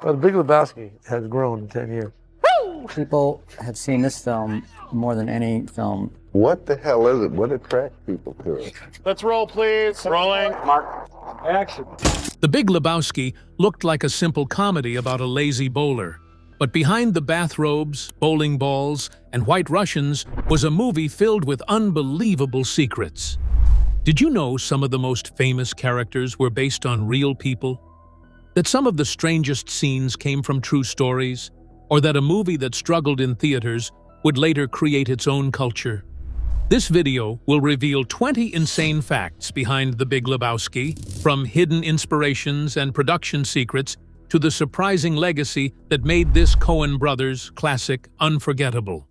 Well, the Big Lebowski has grown in 10 years. People have seen this film more than any film. What the hell is it? What attracts people to it? Let's roll, please. Rolling. Mark, action. The Big Lebowski looked like a simple comedy about a lazy bowler. But behind the bathrobes, bowling balls, and white Russians was a movie filled with unbelievable secrets. Did you know some of the most famous characters were based on real people? That some of the strangest scenes came from true stories? Or that a movie that struggled in theaters would later create its own culture? This video will reveal 20 insane facts behind The Big Lebowski, from hidden inspirations and production secrets to the surprising legacy that made this Coen brothers classic unforgettable.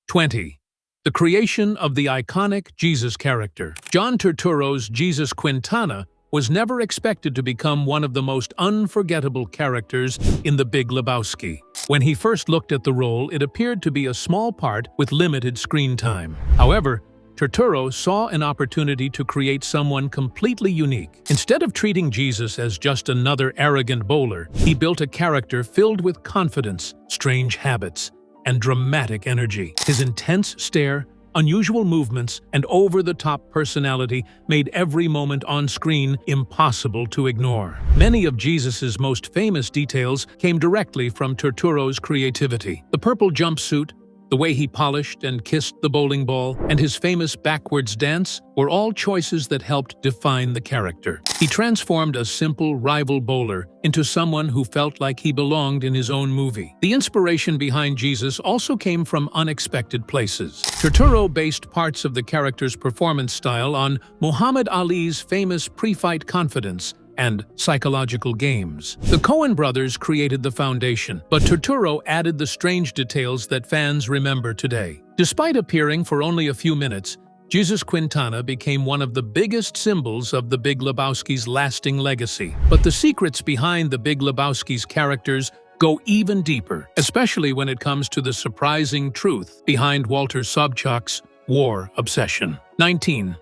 20. The creation of the iconic Jesus character. John Turturro's Jesus Quintana was never expected to become one of the most unforgettable characters in The Big Lebowski. When he first looked at the role, it appeared to be a small part with limited screen time. However, Turturro saw an opportunity to create someone completely unique. Instead of treating Jesus as just another arrogant bowler, he built a character filled with confidence, strange habits, and dramatic energy. His intense stare, unusual movements, and over-the-top personality made every moment on screen impossible to ignore. Many of Jesus's most famous details came directly from Turturro's creativity. The purple jumpsuit, the way he polished and kissed the bowling ball, and his famous backwards dance were all choices that helped define the character. He transformed a simple rival bowler into someone who felt like he belonged in his own movie. The inspiration behind Jesus also came from unexpected places. Turturro based parts of the character's performance style on Muhammad Ali's famous pre-fight confidence and psychological games. The Coen brothers created the foundation, but Turturro added the strange details that fans remember today. Despite appearing for only a few minutes, Jesus Quintana became one of the biggest symbols of The Big Lebowski's lasting legacy. But the secrets behind The Big Lebowski's characters go even deeper, especially when it comes to the surprising truth behind Walter Sobchak's war obsession. 19.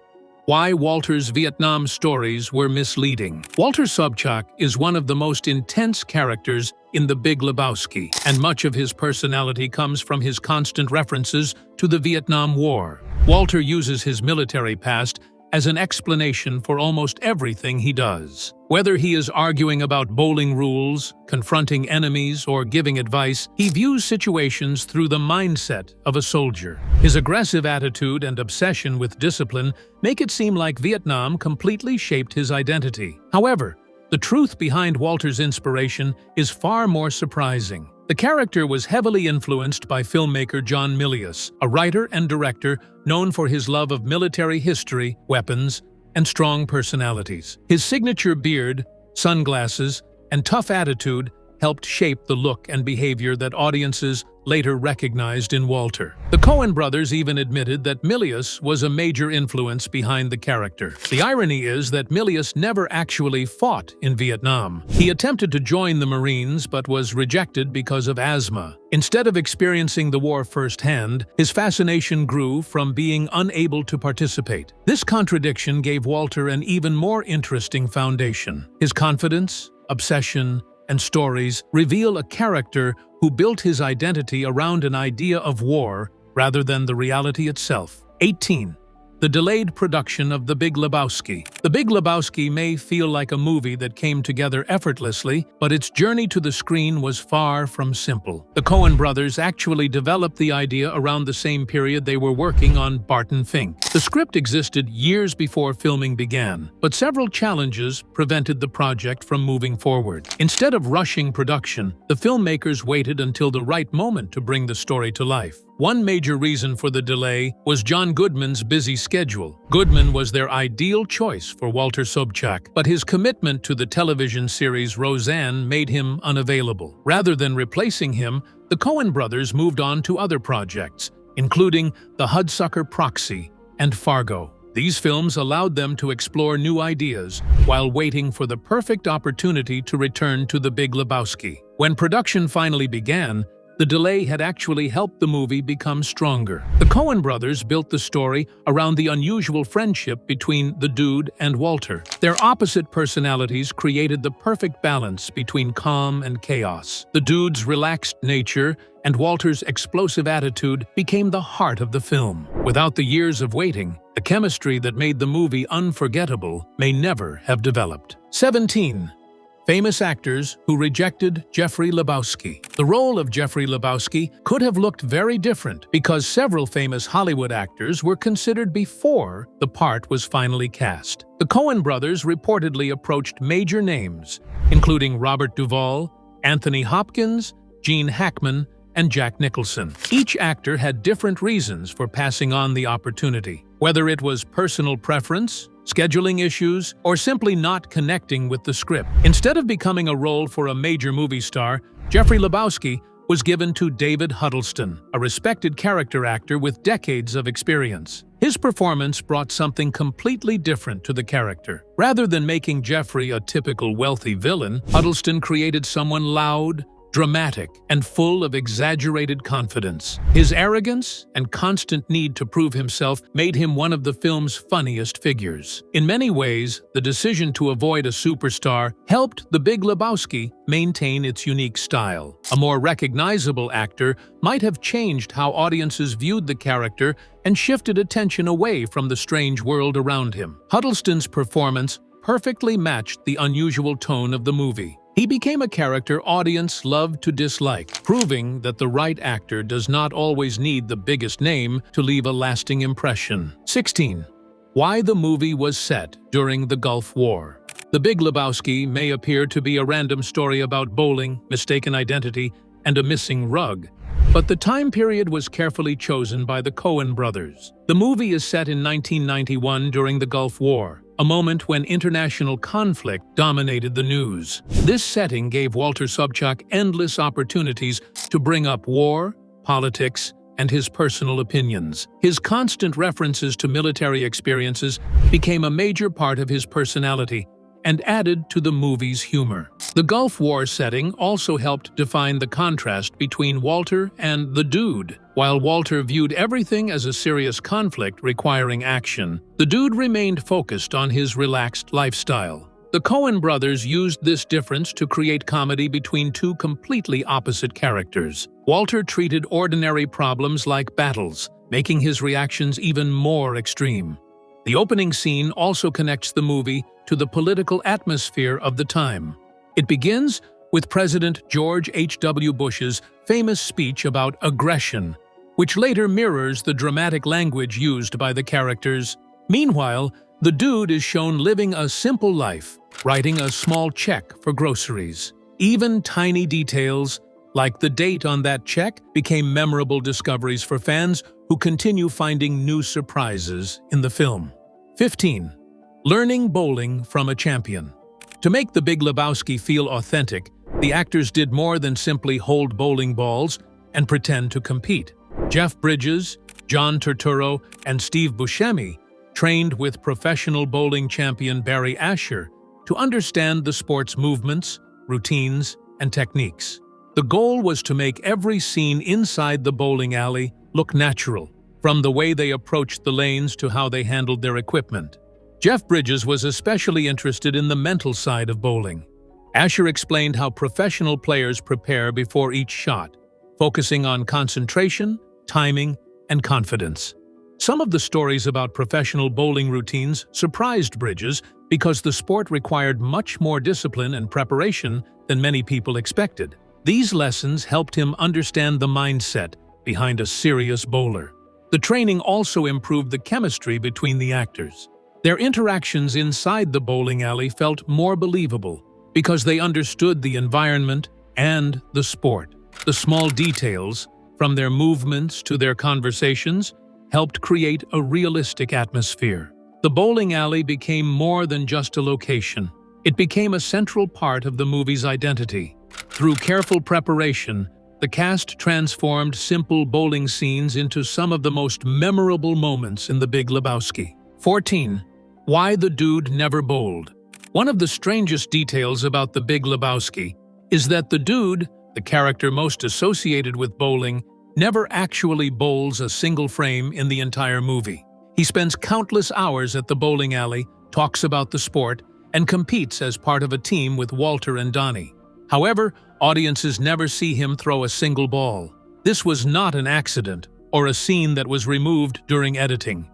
Why Walter's Vietnam stories were misleading. Walter Sobchak is one of the most intense characters in The Big Lebowski, and much of his personality comes from his constant references to the Vietnam War. Walter uses his military past as an explanation for almost everything he does. Whether he is arguing about bowling rules, confronting enemies, or giving advice, he views situations through the mindset of a soldier. His aggressive attitude and obsession with discipline make it seem like Vietnam completely shaped his identity. However, the truth behind Walter's inspiration is far more surprising. The character was heavily influenced by filmmaker John Milius, a writer and director known for his love of military history, weapons, and strong personalities. His signature beard, sunglasses, and tough attitude helped shape the look and behavior that audiences later recognized in Walter. The Coen brothers even admitted that Milius was a major influence behind the character. The irony is that Milius never actually fought in Vietnam. He attempted to join the Marines but was rejected because of asthma. Instead of experiencing the war firsthand, his fascination grew from being unable to participate. This contradiction gave Walter an even more interesting foundation. His confidence, obsession, and stories reveal a character who built his identity around an idea of war rather than the reality itself. 18. The delayed production of The Big Lebowski. The Big Lebowski may feel like a movie that came together effortlessly, but its journey to the screen was far from simple. The Coen brothers actually developed the idea around the same period they were working on Barton Fink. The script existed years before filming began, but several challenges prevented the project from moving forward. Instead of rushing production, the filmmakers waited until the right moment to bring the story to life. One major reason for the delay was John Goodman's busy schedule. Goodman was their ideal choice for Walter Sobchak, but his commitment to the television series Roseanne made him unavailable. Rather than replacing him, the Coen brothers moved on to other projects, including The Hudsucker Proxy and Fargo. These films allowed them to explore new ideas while waiting for the perfect opportunity to return to The Big Lebowski. When production finally began, The delay had actually helped the movie become stronger. The Coen brothers built the story around the unusual friendship between the Dude and Walter. Their opposite personalities created the perfect balance between calm and chaos. The Dude's relaxed nature and Walter's explosive attitude became the heart of the film. Without the years of waiting, the chemistry that made the movie unforgettable may never have developed. 17. Famous actors who rejected Jeffrey Lebowski. The role of Jeffrey Lebowski could have looked very different because several famous Hollywood actors were considered before the part was finally cast. The Coen brothers reportedly approached major names, including Robert Duvall, Anthony Hopkins, Gene Hackman, and Jack Nicholson. Each actor had different reasons for passing on the opportunity, whether it was personal preference, scheduling issues, or simply not connecting with the script. Instead of becoming a role for a major movie star, Jeffrey Lebowski was given to David Huddleston, a respected character actor with decades of experience. His performance brought something completely different to the character. Rather than making Jeffrey a typical wealthy villain, Huddleston created someone loud, dramatic, and full of exaggerated confidence. His arrogance and constant need to prove himself made him one of the film's funniest figures. In many ways, the decision to avoid a superstar helped The Big Lebowski maintain its unique style. A more recognizable actor might have changed how audiences viewed the character and shifted attention away from the strange world around him. Huddleston's performance perfectly matched the unusual tone of the movie. He became a character audience loved to dislike, proving that the right actor does not always need the biggest name to leave a lasting impression. 16. Why the movie was set during the Gulf War. The Big Lebowski may appear to be a random story about bowling, mistaken identity, and a missing rug, but the time period was carefully chosen by the Coen brothers. The movie is set in 1991 during the Gulf War, a moment when international conflict dominated the news. This setting gave Walter Sobchak endless opportunities to bring up war, politics, and his personal opinions. His constant references to military experiences became a major part of his personality and added to the movie's humor. The Gulf War setting also helped define the contrast between Walter and the Dude. While Walter viewed everything as a serious conflict requiring action, the Dude remained focused on his relaxed lifestyle. The Coen brothers used this difference to create comedy between two completely opposite characters. Walter treated ordinary problems like battles, making his reactions even more extreme. The opening scene also connects the movie to the political atmosphere of the time. It begins with President George H.W. Bush's famous speech about aggression, which later mirrors the dramatic language used by the characters. Meanwhile, the Dude is shown living a simple life, writing a small check for groceries. Even tiny details, like the date on that check, became memorable discoveries for fans who continue finding new surprises in the film. 15. Learning bowling from a champion. To make The Big Lebowski feel authentic, the actors did more than simply hold bowling balls and pretend to compete. Jeff Bridges, John Turturro, and Steve Buscemi trained with professional bowling champion Barry Asher to understand the sport's movements, routines, and techniques. The goal was to make every scene inside the bowling alley look natural, from the way they approached the lanes to how they handled their equipment. Jeff Bridges was especially interested in the mental side of bowling. Asher explained how professional players prepare before each shot, focusing on concentration, timing, and confidence. Some of the stories about professional bowling routines surprised Bridges because the sport required much more discipline and preparation than many people expected. These lessons helped him understand the mindset behind a serious bowler. The training also improved the chemistry between the actors. Their interactions inside the bowling alley felt more believable because they understood the environment and the sport. The small details, from their movements to their conversations, helped create a realistic atmosphere. The bowling alley became more than just a location. It became a central part of the movie's identity. Through careful preparation, the cast transformed simple bowling scenes into some of the most memorable moments in The Big Lebowski. 14. Why the Dude never bowled. One of the strangest details about The Big Lebowski is that the Dude the character most associated with bowling, never actually bowls a single frame in the entire movie. He spends countless hours at the bowling alley, talks about the sport, and competes as part of a team with Walter and Donnie. However, audiences never see him throw a single ball. This was not an accident or a scene that was removed during editing.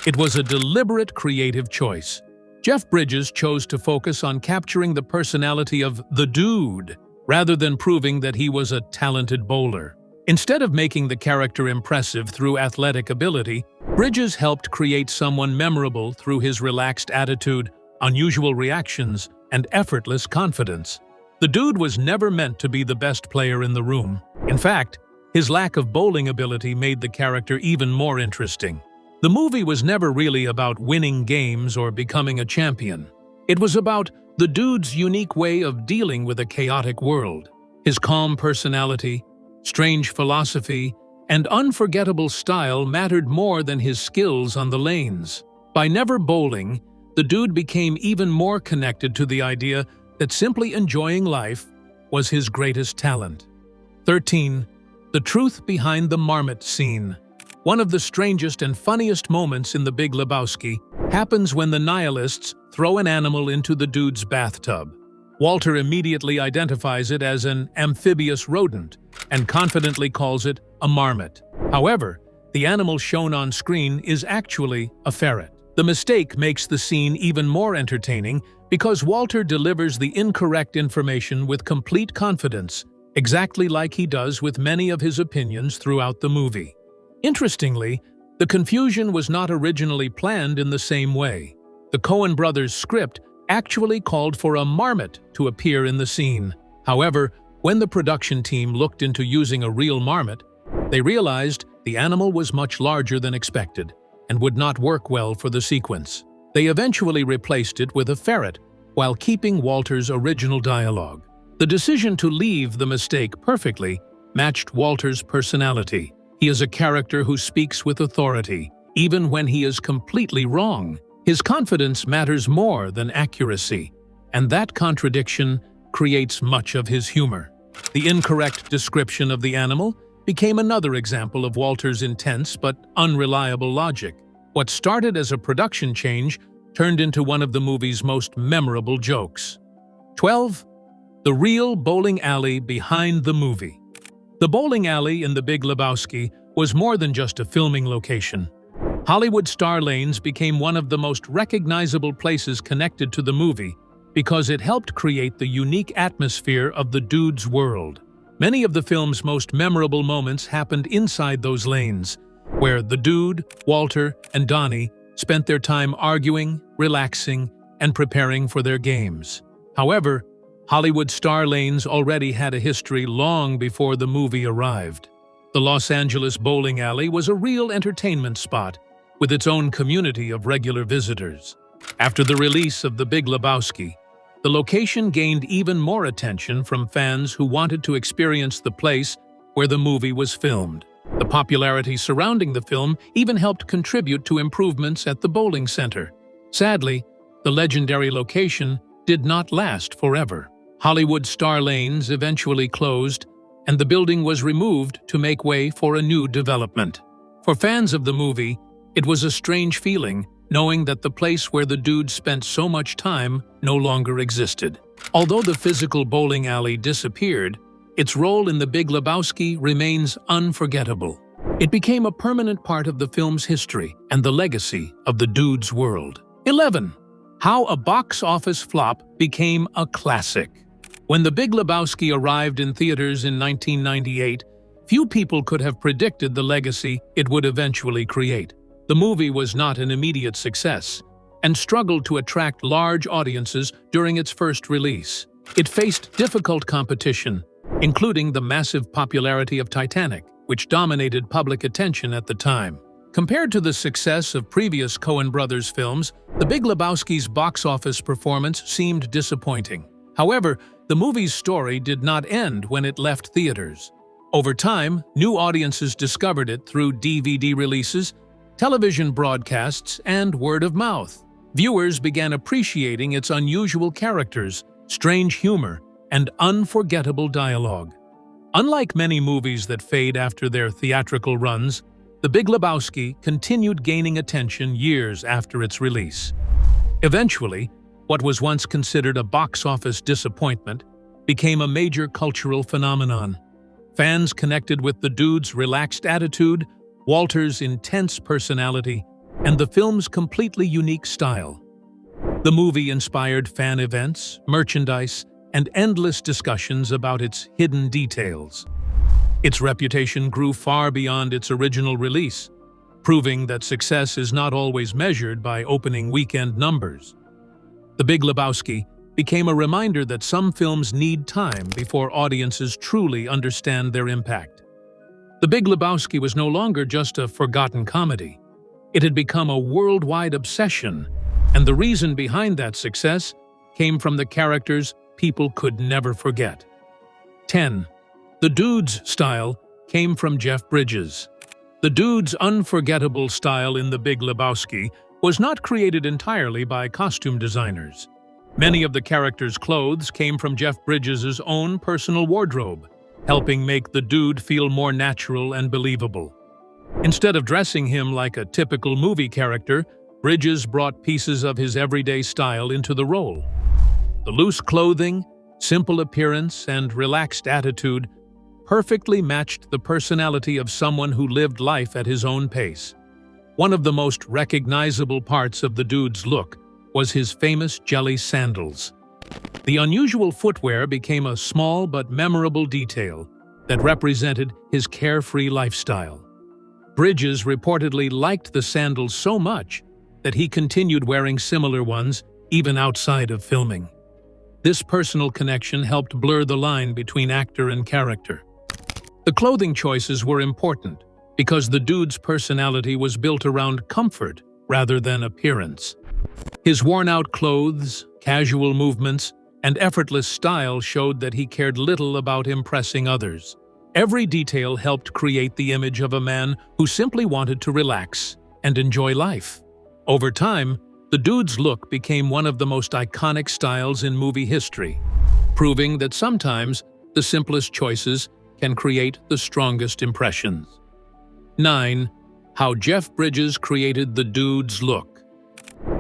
It was a deliberate creative choice. Jeff Bridges chose to focus on capturing the personality of the dude, rather than proving that he was a talented bowler. Instead of making the character impressive through athletic ability, Bridges helped create someone memorable through his relaxed attitude, unusual reactions, and effortless confidence. The dude was never meant to be the best player in the room. In fact, his lack of bowling ability made the character even more interesting. The movie was never really about winning games or becoming a champion. It was about the dude's unique way of dealing with a chaotic world. His calm personality, strange philosophy, and unforgettable style mattered more than his skills on the lanes. By never bowling, the dude became even more connected to the idea that simply enjoying life was his greatest talent. 13. The truth behind the marmot scene. One of the strangest and funniest moments in The Big Lebowski happens when the nihilists throw an animal into the dude's bathtub. Walter immediately identifies it as an amphibious rodent and confidently calls it a marmot. However, the animal shown on screen is actually a ferret. The mistake makes the scene even more entertaining because Walter delivers the incorrect information with complete confidence, exactly like he does with many of his opinions throughout the movie. Interestingly, the confusion was not originally planned in the same way. The Coen brothers' script actually called for a marmot to appear in the scene. However, when the production team looked into using a real marmot, they realized the animal was much larger than expected and would not work well for the sequence. They eventually replaced it with a ferret while keeping Walter's original dialogue. The decision to leave the mistake perfectly matched Walter's personality. He is a character who speaks with authority, even when he is completely wrong. His confidence matters more than accuracy, and that contradiction creates much of his humor. The incorrect description of the animal became another example of Walter's intense but unreliable logic. What started as a production change turned into one of the movie's most memorable jokes. 12. The real bowling alley behind the movie. The bowling alley in The Big Lebowski was more than just a filming location. Hollywood Star Lanes became one of the most recognizable places connected to the movie because it helped create the unique atmosphere of the dude's world. Many of the film's most memorable moments happened inside those lanes, where the dude, Walter, and Donnie spent their time arguing, relaxing, and preparing for their games. However, Hollywood Star Lanes already had a history long before the movie arrived. The Los Angeles bowling alley was a real entertainment spot, with its own community of regular visitors. After the release of The Big Lebowski, the location gained even more attention from fans who wanted to experience the place where the movie was filmed. The popularity surrounding the film even helped contribute to improvements at the bowling center. Sadly, the legendary location did not last forever. Hollywood Star Lanes eventually closed, and the building was removed to make way for a new development. For fans of the movie, it was a strange feeling knowing that the place where the dude spent so much time no longer existed. Although the physical bowling alley disappeared, its role in The Big Lebowski remains unforgettable. It became a permanent part of the film's history and the legacy of the dude's world. 11. How a box office flop became a classic. When The Big Lebowski arrived in theaters in 1998, few people could have predicted the legacy it would eventually create. The movie was not an immediate success and struggled to attract large audiences during its first release. It faced difficult competition, including the massive popularity of Titanic, which dominated public attention at the time. Compared to the success of previous Coen brothers films, The Big Lebowski's box office performance seemed disappointing. However, the movie's story did not end when it left theaters. Over time, new audiences discovered it through DVD releases, television broadcasts, and word of mouth. Viewers began appreciating its unusual characters, strange humor, and unforgettable dialogue. Unlike many movies that fade after their theatrical runs, The Big Lebowski continued gaining attention years after its release. Eventually, what was once considered a box office disappointment became a major cultural phenomenon. Fans connected with the dude's relaxed attitude, Walter's intense personality, and the film's completely unique style. The movie inspired fan events, merchandise, and endless discussions about its hidden details. Its reputation grew far beyond its original release, proving that success is not always measured by opening weekend numbers. The Big Lebowski became a reminder that some films need time before audiences truly understand their impact. The Big Lebowski was no longer just a forgotten comedy. It had become a worldwide obsession, and the reason behind that success came from the characters people could never forget. 10. The Dude's style came from Jeff Bridges. The Dude's unforgettable style in The Big Lebowski was not created entirely by costume designers. Many of the characters' clothes came from Jeff Bridges' own personal wardrobe, helping make the Dude feel more natural and believable. Instead of dressing him like a typical movie character, Bridges brought pieces of his everyday style into the role. The loose clothing, simple appearance, and relaxed attitude perfectly matched the personality of someone who lived life at his own pace. One of the most recognizable parts of the Dude's look was his famous jelly sandals. The unusual footwear became a small but memorable detail that represented his carefree lifestyle. Bridges reportedly liked the sandals so much that he continued wearing similar ones even outside of filming. This personal connection helped blur the line between actor and character. The clothing choices were important because the Dude's personality was built around comfort rather than appearance. His worn-out clothes, casual movements, and effortless style showed that he cared little about impressing others. Every detail helped create the image of a man who simply wanted to relax and enjoy life. Over time, the Dude's look became one of the most iconic styles in movie history, proving that sometimes the simplest choices can create the strongest impressions. 9. How Jeff Bridges created the Dude's look.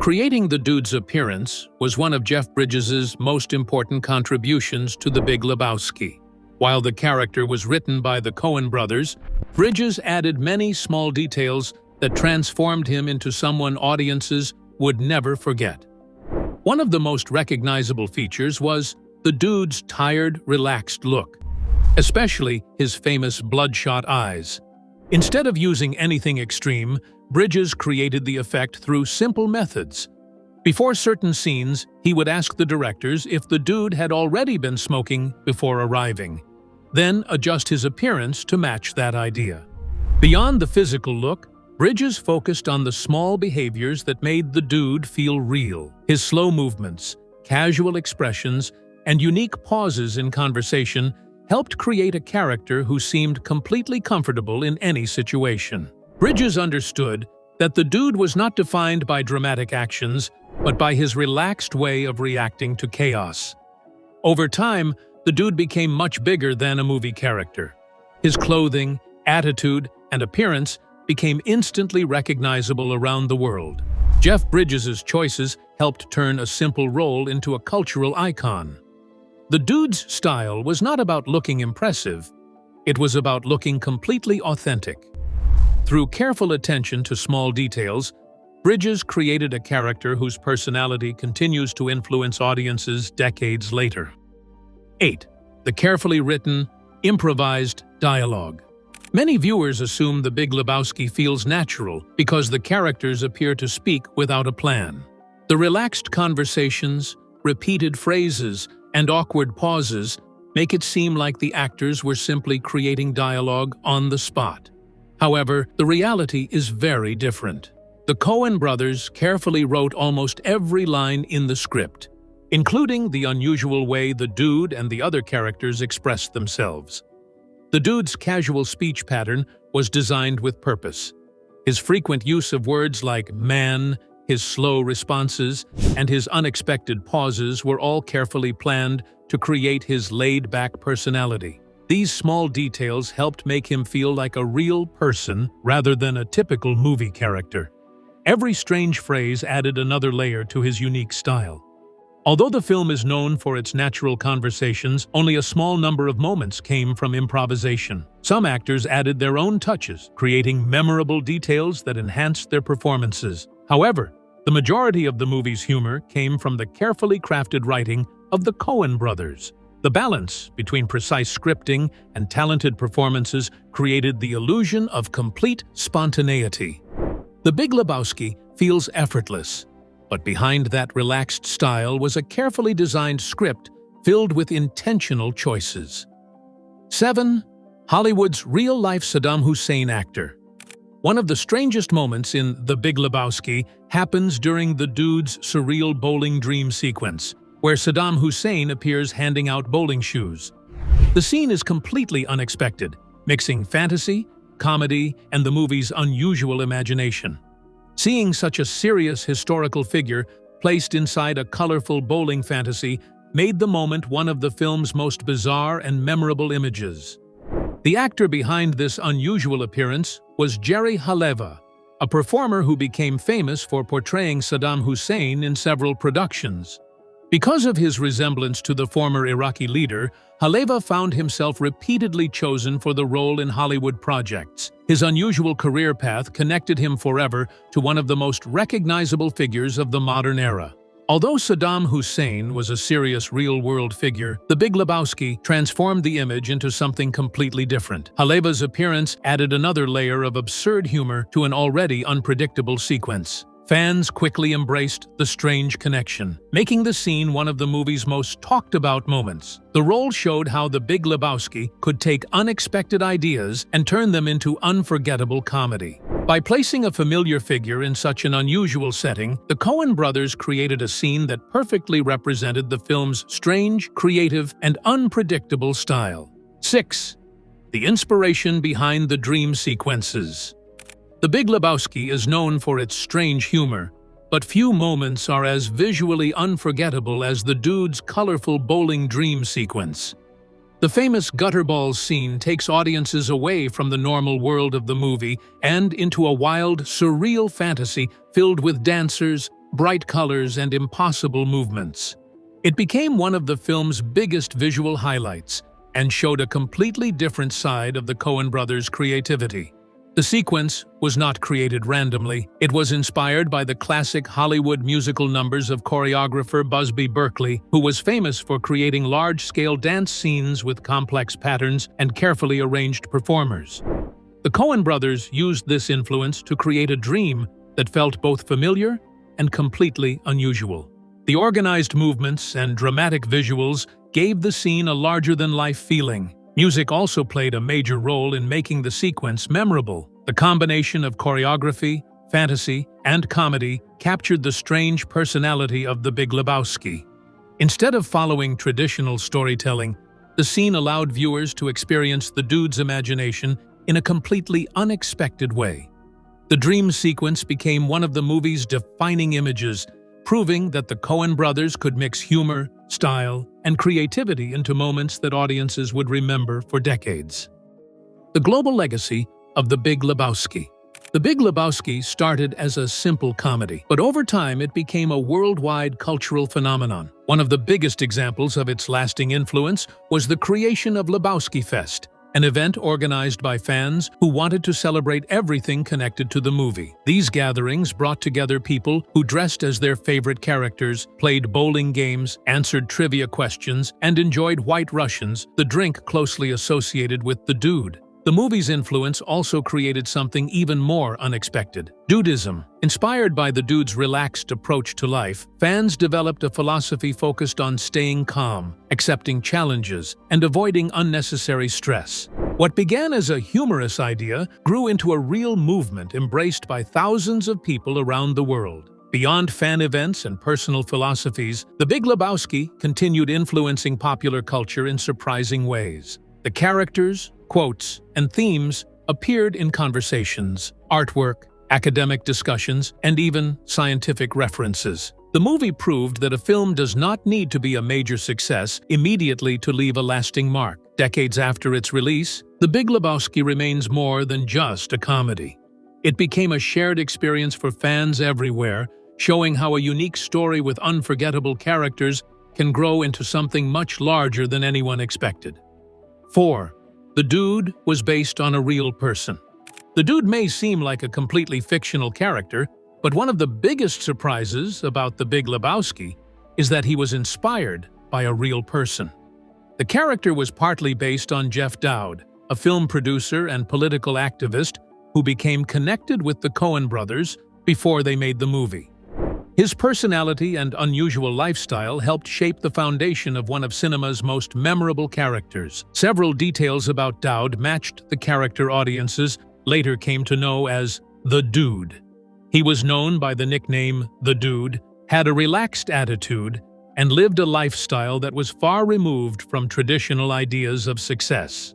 Creating the Dude's appearance was one of Jeff Bridges' most important contributions to The Big Lebowski. While the character was written by the Coen brothers, Bridges added many small details that transformed him into someone audiences would never forget. One of the most recognizable features was the Dude's tired, relaxed look, especially his famous bloodshot eyes. Instead of using anything extreme, Bridges created the effect through simple methods. Before certain scenes, he would ask the directors if the Dude had already been smoking before arriving, then adjust his appearance to match that idea. Beyond the physical look, Bridges focused on the small behaviors that made the Dude feel real. His slow movements, casual expressions, and unique pauses in conversation helped create a character who seemed completely comfortable in any situation. Bridges understood that the Dude was not defined by dramatic actions, but by his relaxed way of reacting to chaos. Over time, the Dude became much bigger than a movie character. His clothing, attitude, and appearance became instantly recognizable around the world. Jeff Bridges' choices helped turn a simple role into a cultural icon. The Dude's style was not about looking impressive, it was about looking completely authentic. Through careful attention to small details, Bridges created a character whose personality continues to influence audiences decades later. 8. The carefully written, improvised dialogue. Many viewers assume The Big Lebowski feels natural because the characters appear to speak without a plan. The relaxed conversations, repeated phrases, and awkward pauses make it seem like the actors were simply creating dialogue on the spot. However, the reality is very different. The Coen brothers carefully wrote almost every line in the script, including the unusual way the Dude and the other characters expressed themselves. The Dude's casual speech pattern was designed with purpose. His frequent use of words like man, his slow responses, and his unexpected pauses were all carefully planned to create his laid-back personality. These small details helped make him feel like a real person rather than a typical movie character. Every strange phrase added another layer to his unique style. Although the film is known for its natural conversations, only a small number of moments came from improvisation. Some actors added their own touches, creating memorable details that enhanced their performances. However, the majority of the movie's humor came from the carefully crafted writing of the Coen brothers. The balance between precise scripting and talented performances created the illusion of complete spontaneity. The Big Lebowski feels effortless, but behind that relaxed style was a carefully designed script filled with intentional choices. 7. Hollywood's real-life Saddam Hussein actor. One of the strangest moments in The Big Lebowski happens during the dude's surreal bowling dream sequence, where Saddam Hussein appears handing out bowling shoes. The scene is completely unexpected, mixing fantasy, comedy, and the movie's unusual imagination. Seeing such a serious historical figure placed inside a colorful bowling fantasy made the moment one of the film's most bizarre and memorable images. The actor behind this unusual appearance was Jerry Haleva, a performer who became famous for portraying Saddam Hussein in several productions. Because of his resemblance to the former Iraqi leader, Haleva found himself repeatedly chosen for the role in Hollywood projects. His unusual career path connected him forever to one of the most recognizable figures of the modern era. Although Saddam Hussein was a serious real-world figure, The Big Lebowski transformed the image into something completely different. Haleva's appearance added another layer of absurd humor to an already unpredictable sequence. Fans quickly embraced the strange connection, making the scene one of the movie's most talked-about moments. The role showed how The Big Lebowski could take unexpected ideas and turn them into unforgettable comedy. By placing a familiar figure in such an unusual setting, the Coen brothers created a scene that perfectly represented the film's strange, creative, and unpredictable style. 6. The inspiration behind the dream sequences. The Big Lebowski is known for its strange humor, but few moments are as visually unforgettable as the dude's colorful bowling dream sequence. The famous gutter balls scene takes audiences away from the normal world of the movie and into a wild, surreal fantasy filled with dancers, bright colors, and impossible movements. It became one of the film's biggest visual highlights and showed a completely different side of the Coen brothers' creativity. The sequence was not created randomly. It was inspired by the classic Hollywood musical numbers of choreographer Busby Berkeley, who was famous for creating large-scale dance scenes with complex patterns and carefully arranged performers. The Coen brothers used this influence to create a dream that felt both familiar and completely unusual. The organized movements and dramatic visuals gave the scene a larger-than-life feeling. Music also played a major role in making the sequence memorable. The combination of choreography, fantasy, and comedy captured the strange personality of the Big Lebowski. Instead of following traditional storytelling, the scene allowed viewers to experience the dude's imagination in a completely unexpected way. The dream sequence became one of the movie's defining images, proving that the Coen brothers could mix humor, style, and creativity into moments that audiences would remember for decades. The global legacy of The Big Lebowski. The Big Lebowski started as a simple comedy, but over time it became a worldwide cultural phenomenon. One of the biggest examples of its lasting influence was the creation of Lebowski Fest, an event organized by fans who wanted to celebrate everything connected to the movie. These gatherings brought together people who dressed as their favorite characters, played bowling games, answered trivia questions, and enjoyed White Russians, the drink closely associated with the dude. The movie's influence also created something even more unexpected: dudism. Inspired by the dude's relaxed approach to life, fans developed a philosophy focused on staying calm, accepting challenges, and avoiding unnecessary stress. What began as a humorous idea grew into a real movement embraced by thousands of people around the world. Beyond fan events and personal philosophies, The Big Lebowski continued influencing popular culture in surprising ways. The characters, quotes, and themes appeared in conversations, artwork, academic discussions, and even scientific references. The movie proved that a film does not need to be a major success immediately to leave a lasting mark. Decades after its release, The Big Lebowski remains more than just a comedy. It became a shared experience for fans everywhere, showing how a unique story with unforgettable characters can grow into something much larger than anyone expected. 4. The Dude was based on a real person. The Dude may seem like a completely fictional character, but one of the biggest surprises about The Big Lebowski is that he was inspired by a real person. The character was partly based on Jeff Dowd, a film producer and political activist who became connected with the Coen brothers before they made the movie. His personality and unusual lifestyle helped shape the foundation of one of cinema's most memorable characters. Several details about Dowd matched the character audiences later came to know as the Dude. He was known by the nickname The Dude, had a relaxed attitude, and lived a lifestyle that was far removed from traditional ideas of success.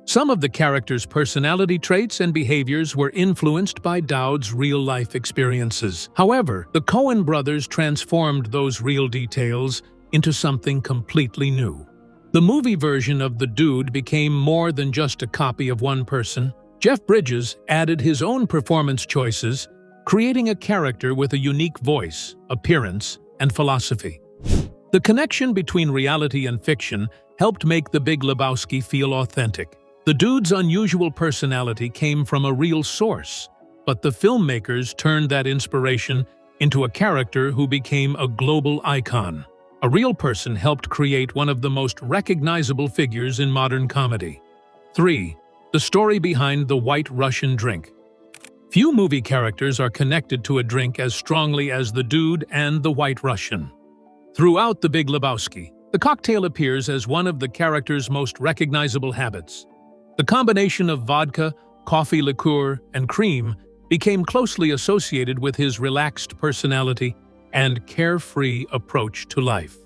Some of the character's personality traits and behaviors were influenced by Dowd's real-life experiences. However, the Coen brothers transformed those real details into something completely new. The movie version of The Dude became more than just a copy of one person. Jeff Bridges added his own performance choices, creating a character with a unique voice, appearance, and philosophy. The connection between reality and fiction helped make The Big Lebowski feel authentic. The Dude's unusual personality came from a real source, but the filmmakers turned that inspiration into a character who became a global icon. A real person helped create one of the most recognizable figures in modern comedy. 3. The story behind the White Russian drink. Few movie characters are connected to a drink as strongly as the Dude and the White Russian. Throughout The Big Lebowski, the cocktail appears as one of the character's most recognizable habits. The combination of vodka, coffee liqueur, and cream became closely associated with his relaxed personality and carefree approach to life.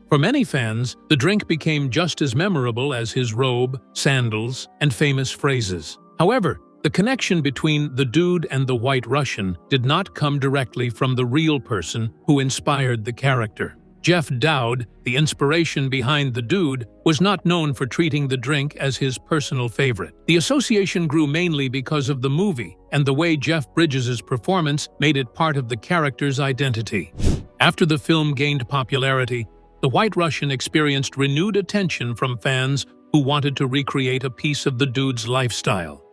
For many fans, the drink became just as memorable as his robe, sandals, and famous phrases. However, the connection between the Dude and the White Russian did not come directly from the real person who inspired the character. Jeff Dowd, the inspiration behind the Dude, was not known for treating the drink as his personal favorite. The association grew mainly because of the movie and the way Jeff Bridges' performance made it part of the character's identity. After the film gained popularity, the White Russian experienced renewed attention from fans who wanted to recreate a piece of the Dude's lifestyle.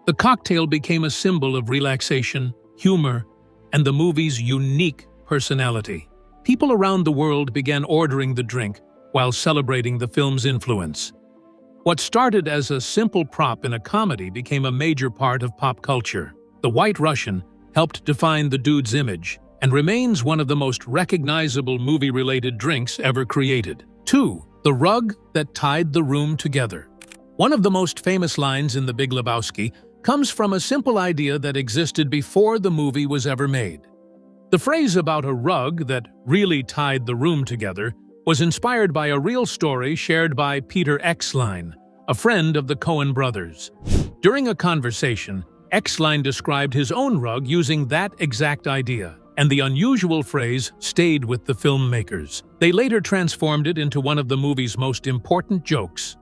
The cocktail became a symbol of relaxation, humor, and the movie's unique personality. People around the world began ordering the drink while celebrating the film's influence. What started as a simple prop in a comedy became a major part of pop culture. The White Russian helped define the Dude's image and remains one of the most recognizable movie-related drinks ever created. 2. The rug that tied the room together. One of the most famous lines in The Big Lebowski comes from a simple idea that existed before the movie was ever made. The phrase about a rug that really tied the room together was inspired by a real story shared by Peter Exline, a friend of the Coen brothers. During a conversation, Exline described his own rug using that exact idea, and the unusual phrase stayed with the filmmakers. They later transformed it into one of the movie's most important jokes.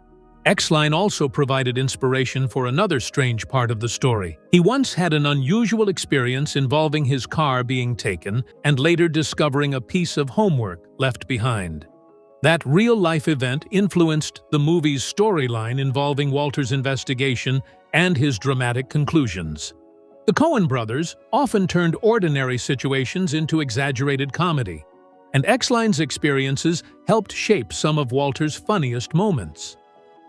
Exline also provided inspiration for another strange part of the story. He once had an unusual experience involving his car being taken and later discovering a piece of homework left behind. That real-life event influenced the movie's storyline involving Walter's investigation and his dramatic conclusions. The Coen brothers often turned ordinary situations into exaggerated comedy, and Exline's experiences helped shape some of Walter's funniest moments.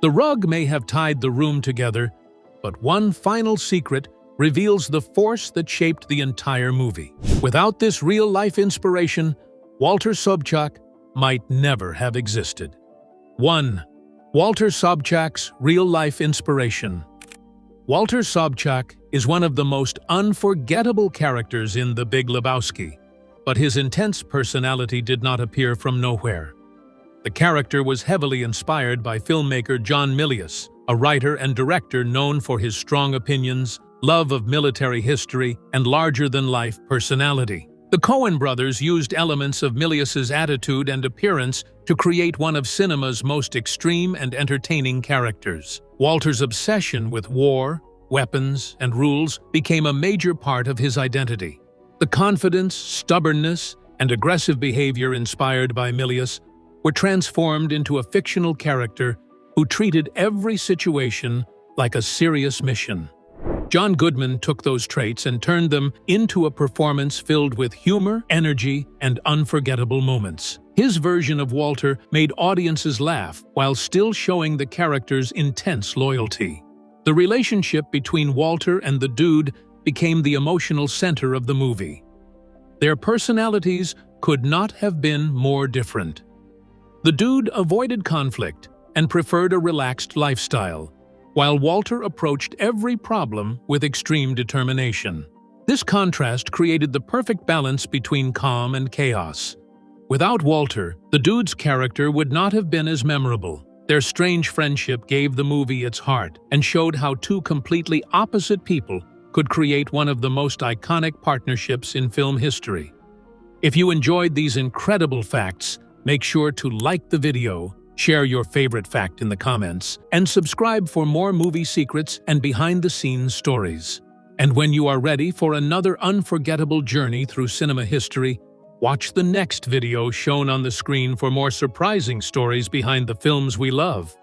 The rug may have tied the room together, but one final secret reveals the force that shaped the entire movie. Without this real-life inspiration, Walter Sobchak might never have existed. 1. Walter Sobchak's real-life inspiration. Walter Sobchak is one of the most unforgettable characters in The Big Lebowski, but his intense personality did not appear from nowhere. The character was heavily inspired by filmmaker John Milius, a writer and director known for his strong opinions, love of military history, and larger-than-life personality. The Coen brothers used elements of Milius's attitude and appearance to create one of cinema's most extreme and entertaining characters. Walter's obsession with war, weapons, and rules became a major part of his identity. The confidence, stubbornness, and aggressive behavior inspired by Milius were transformed into a fictional character who treated every situation like a serious mission. John Goodman took those traits and turned them into a performance filled with humor, energy, and unforgettable moments. His version of Walter made audiences laugh while still showing the character's intense loyalty. The relationship between Walter and the Dude became the emotional center of the movie. Their personalities could not have been more different. The Dude avoided conflict and preferred a relaxed lifestyle, while Walter approached every problem with extreme determination. This contrast created the perfect balance between calm and chaos. Without Walter, the Dude's character would not have been as memorable. Their strange friendship gave the movie its heart and showed how two completely opposite people could create one of the most iconic partnerships in film history. If you enjoyed these incredible facts, make sure to like the video, share your favorite fact in the comments, and subscribe for more movie secrets and behind-the-scenes stories. And when you are ready for another unforgettable journey through cinema history, watch the next video shown on the screen for more surprising stories behind the films we love.